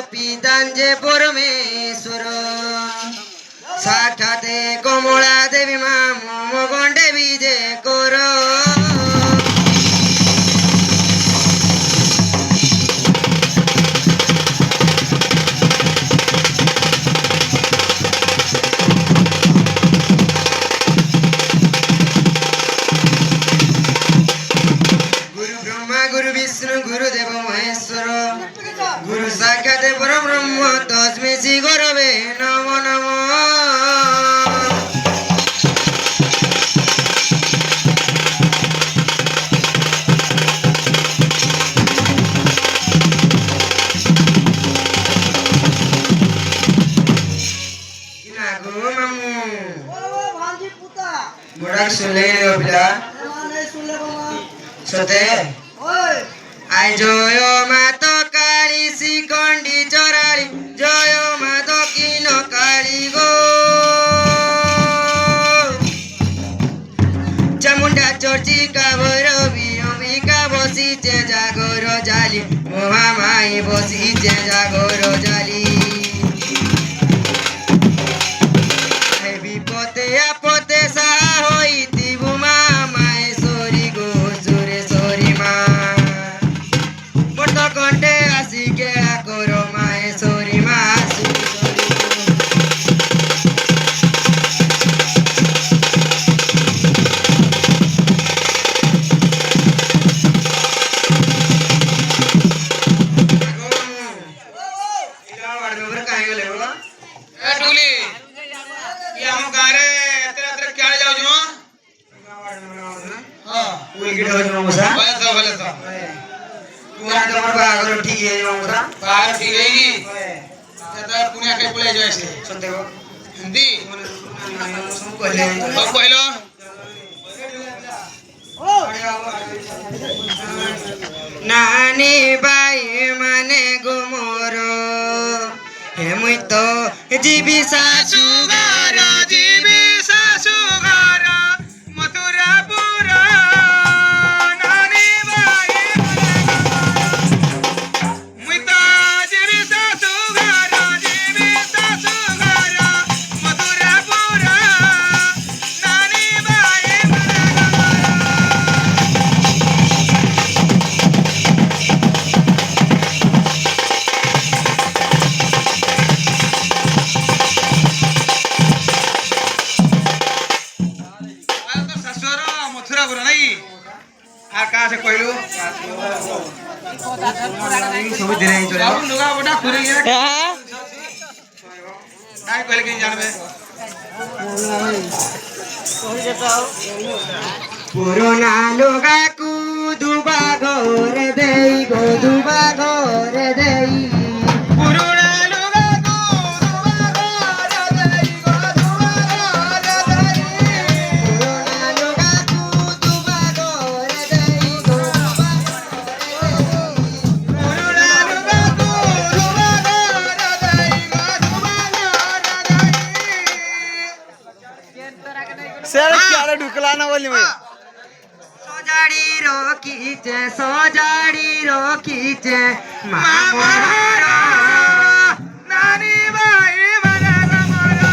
पितांचे परमेश्वर साक्षाते कमला देवी मामो गोंडे विजय कर गुरु विष्णु गुरुदेव महेश्वर गुरु साक्षात परब्रह्म तस्मै श्री गुरवे नमो नमो बुढ़ा सुन ले सते आई जयो मातो काली सिकंडी चोराली जयो मातो किनो काली गो चामुंडा चर्चिका भैरवी अंबिका बसीचे जागर जाली महामाई बसीचे जागर जाली विपते आपते साहा होईती बुमा माहेश्वरी गो सुरेश्वरी मा मोठो कंठे आसी केळा करो माहेश्वरी मा ठीक है बाहर ठीक है पुण्या काही पुढे जायचे सध्या हिंदी पहिलं नानी बाई माने गुमोर हे मुई तो जीवी सासुगार मथुरापुर से कहलु सब दिन ही चले अब लुगा बटा खुले गया काय कहले के जानबे पुराना लुगा कु दुबा घर देई गो दुबा घर देई सर क्या ढुकला ना बोली मैं सोजाड़ी रोकीचे मामोरा नानी बाई मना गमोरा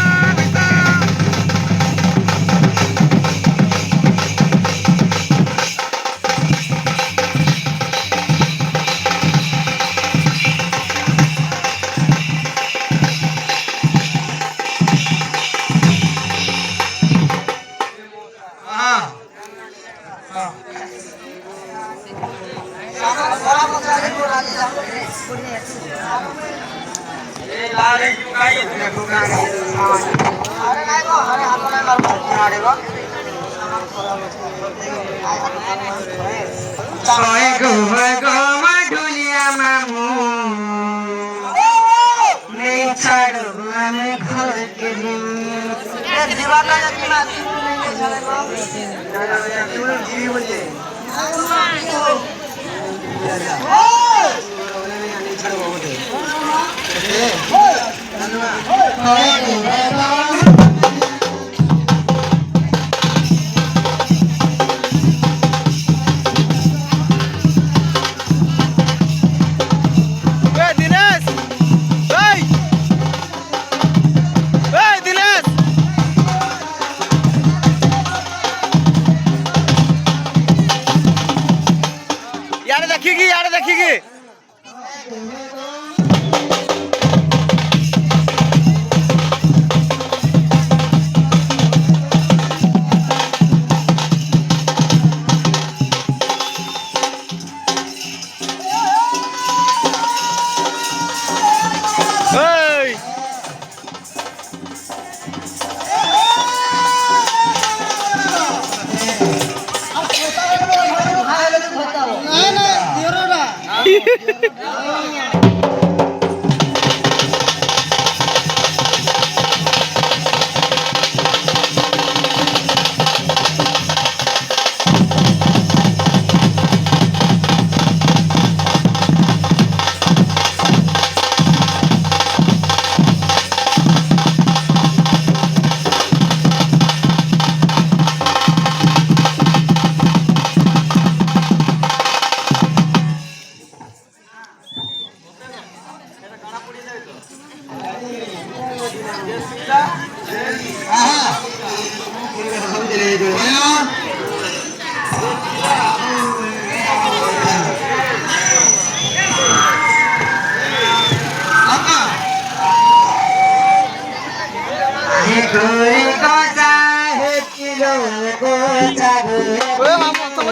ढुलिया मामू नहीं छाड़ो हमें घर के दिन दिनेश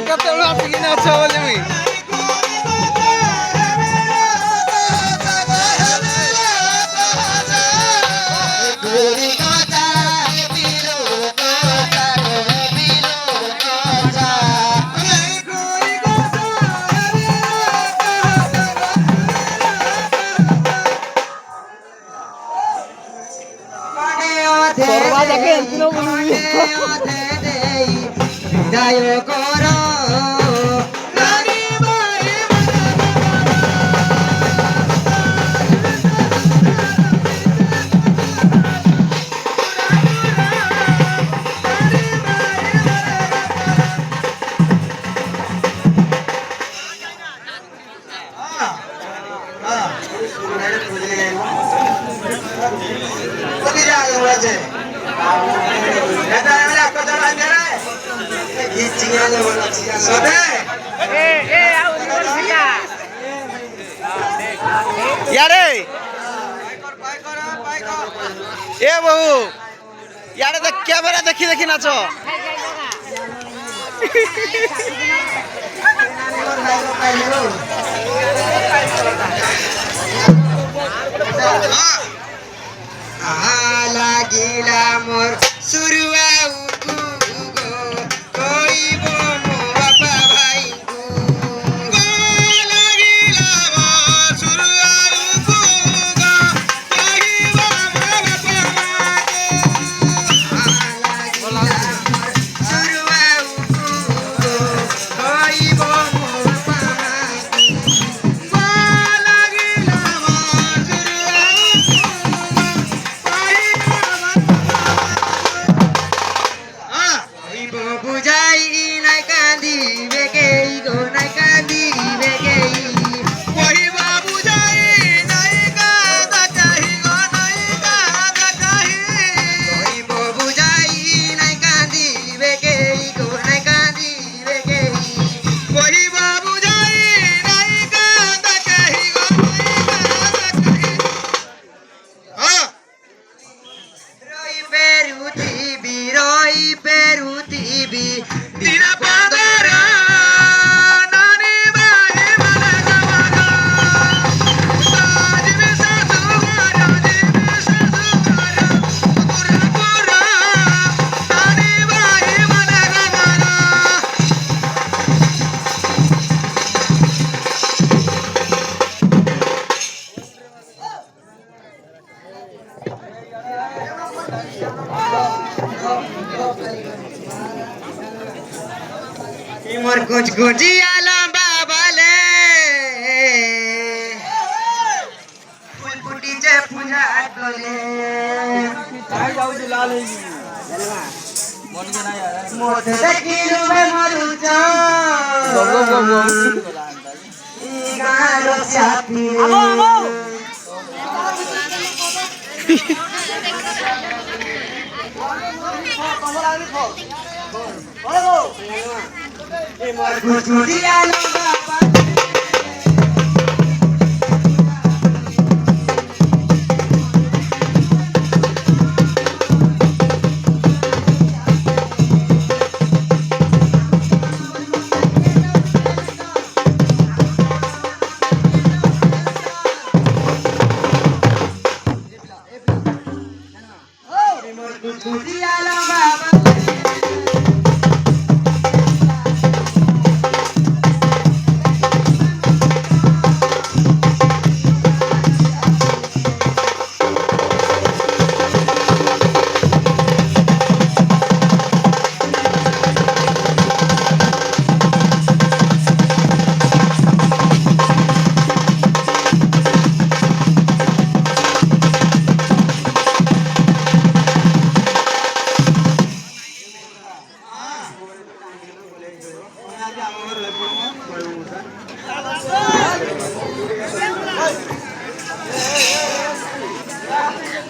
କେତେବେଳେ ଆସିକି ନାଚ ବୋଲି ମୁଇଁ বিদায় কর यारे ए बहु यारे देख कैमरा देखी देखी नाच লাগিলা মোর সুরুয়া मोर कुछ गुजिया बाबाले फुल फुटी जे पूजा करे मोर देखिलु बे मरुचा ई गालो साथी मोर कुछ गुजिया बाबा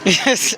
Yes.